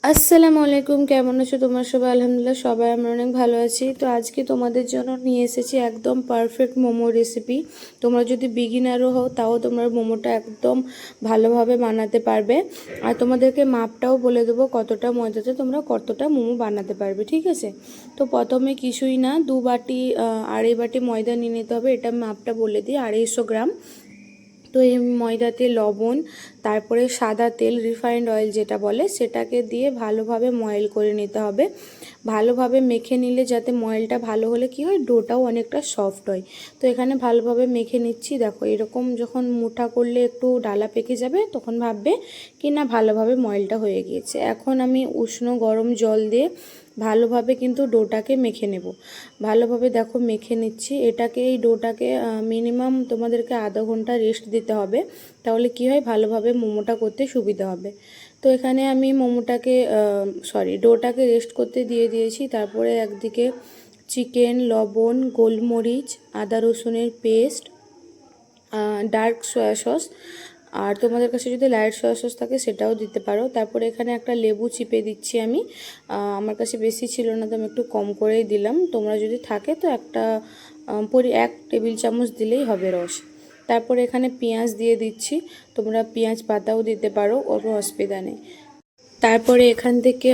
আসসালামু আলাইকুম, কেমন আছো তোমার সবাই? আলহামদুলিল্লাহ সবাই আমরা অনেক ভালো আছি। তো আজকে তোমাদের জন্য নিয়ে এসেছি একদম পারফেক্ট মোমো রেসিপি। তোমরা যদি বিগিনারও হও তাও তোমরা মোমোটা একদম ভালোভাবে বানাতে পারবে। আর তোমাদেরকে মাপটাও বলে দেবো কতটা ময়দাতে তোমরা কতটা মোমো বানাতে পারবে, ঠিক আছে? তো প্রথমে কিছুই না, 2 বাটি 2.5 বাটি ময়দা নিয়ে নিতে হবে। এটা মাপটা বলে দিই, 250 গ্রাম। তো এই ময়দাতে লবণ, তারপরে সাদা তেল, রিফাইন্ড অয়েল যেটা বলে, সেটাকে দিয়ে ভালোভাবে ময়েল করে নিতে হবে। ভালোভাবে মেখে নিলে যাতে ময়েলটা ভালো হলে কি হয়, ডোটাও অনেকটা সফট হয়। তো এখানে ভালোভাবে মেখে নিচ্ছি। দেখো এরকম যখন মুঠা করলে একটু ডালা পেকে যাবে তখন ভাববে কি না ভালোভাবে ময়েলটা হয়ে গিয়েছে। এখন আমি উষ্ণ গরম জল দিয়ে ভালোভাবে কিন্তু ডোটাকে মেখে নেব। ভালোভাবে দেখো মেখে নিচ্ছি। এই ডোটাকে মিনিমাম তোমাদেরকে আধা ঘন্টা রেস্ট দিতে হবে, তাহলে কি হয় ভালোভাবে মোমোটা করতে সুবিধা হবে। তো এখানে আমি ডোটাকে রেস্ট করতে দিয়ে দিয়েছি। তারপরে একদিকে চিকেন, লবণ, গোলমরিচ, আদা রসুনের পেস্ট, ডার্ক সয়া সস, আর তোমাদের কাছে যদি লাইট সয়া সস থাকে সেটাও দিতে পারো। তারপরে এখানে একটা লেবু চিপে দিচ্ছি আমি। আমার কাছে বেশি ছিল না তো আমি একটু কম করেই দিলাম। তোমরা যদি থাকে তো 1 টেবিল চামচ দিলেই হবে রস। তারপরে এখানে পেঁয়াজ দিয়ে দিচ্ছি, তোমরা পেঁয়াজ পাতাও দিতে পারো, কোনো অসুবিধা নেই। তারপরে এখান থেকে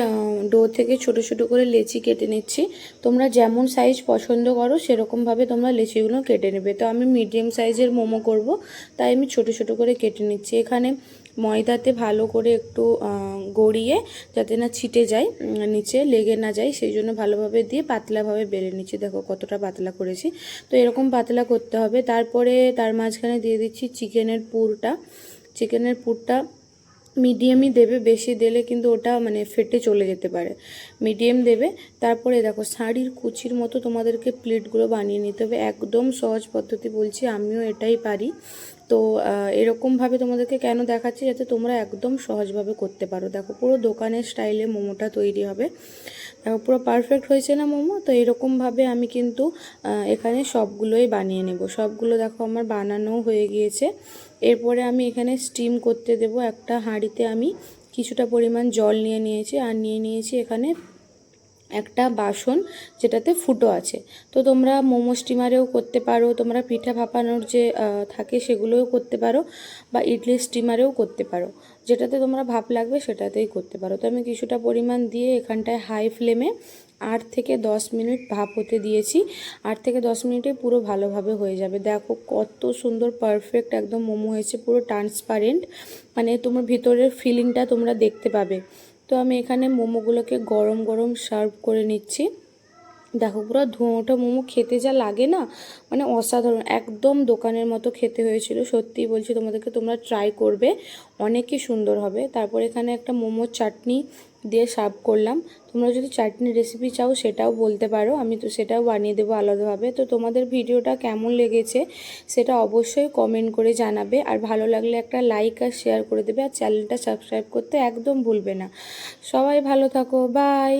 ডো থেকে ছোট ছোট করে লেচি কেটে নিচ্ছি। তোমরা যেমন সাইজ পছন্দ করো সেরকমভাবে তোমরা লেচিগুলো কেটে নেবে। তো আমি মিডিয়াম সাইজের মোমো করব, তাই আমি ছোট ছোট করে কেটে নিচ্ছি। এখানে ময়দাতে ভালো করে একটু গড়িয়ে যাতে না ছিটে যায়, নিচে লেগে না যায়, সেই জন্য ভালোভাবে দিয়ে পাতলাভাবে বেলে নিচ্ছি। দেখো কতটা পাতলা করেছি। তো এরকম পাতলা করতে হবে। তারপরে তার মাঝখানে দিয়ে দিচ্ছি চিকেনের পুরটা মিডিয়ামই দেবে, বেশি দিলে কিন্তু ওটা মানে ফেটে চলে যেতে পারে। মিডিয়াম দেবে। তারপরে দেখো শাড়ির কুচির মতো তোমাদেরকে প্লেটগুলো বানিয়ে নিতে হবে। একদম সহজ পদ্ধতি বলছি, আমিও এটাই পারি। তো এরকমভাবে তোমাদেরকে কেন দেখাচ্ছি, যাতে তোমরা একদম সহজভাবে করতে পারো। দেখো পুরো দোকানের স্টাইলে মোমোটা তৈরি হবে। দেখো পুরো পারফেক্ট হয়েছে না মোমো? তো এরকমভাবে আমি কিন্তু এখানে সবগুলোই বানিয়ে নেব। সবগুলো দেখো আমার বানানো হয়ে গিয়েছে। এরপরে আমি এখানে স্টিম করতে দেব। একটা হাঁড়িতে আমি কিছুটা পরিমাণ জল নিয়ে নিয়েছি, আর নিয়ে নিয়েছি এখানে একটা বাসন যেটাতে ফুটো আছে। তো তোমরা মোমো স্টিমারেও করতে পারো, তোমরা পিঠা ভাপানোর যে থাকে সেগুলোও করতে পারো, বা ইডলি স্টিমারেও করতে পারো, যেটাতে তোমরা ভাপ লাগবে সেটাতেই করতে পারো। তো আমি কিছুটা পরিমাণ দিয়ে এখানটায় হাই ফ্লেমে 8 থেকে 10 মিনিট ভাপ হতে দিয়েছি। 8 থেকে 10 মিনিটে পুরো ভালোভাবে হয়ে যাবে। দেখো কত সুন্দর পারফেক্ট একদম মোমো হয়েছে, পুরো ট্রান্সপারেন্ট, মানে তোমার ভিতরের ফিলিংটা তোমরা দেখতে পাবে। তো আমি এখানে মোমোগুলোকে গরম গরম সার্ভ করে নিচ্ছি। দেখো পুরো ধোঁয়াটা মোমো খেতে যা লাগে না, মানে অসাধারণ, একদম দোকানের মতো খেতে হয়েছিল। সত্যিই বলছি তোমাদেরকে, তোমরা ট্রাই করবে, অনেকই সুন্দর হবে। তারপর এখানে একটা মোমোর চাটনি দিয়ে সার্ভ করলাম। তোমরা যদি চাটনি রেসিপি চাও সেটাও বলতে পারো, আমি তো সেটাও বানিয়ে দেবো আলাদাভাবে। তো তোমাদের ভিডিওটা কেমন লেগেছে সেটা অবশ্যই কমেন্ট করে জানাবে, আর ভালো লাগলে একটা লাইক আর শেয়ার করে দেবে, আর চ্যানেলটা সাবস্ক্রাইব করতে একদম ভুলবে না। সবাই ভালো থাকো, বাই।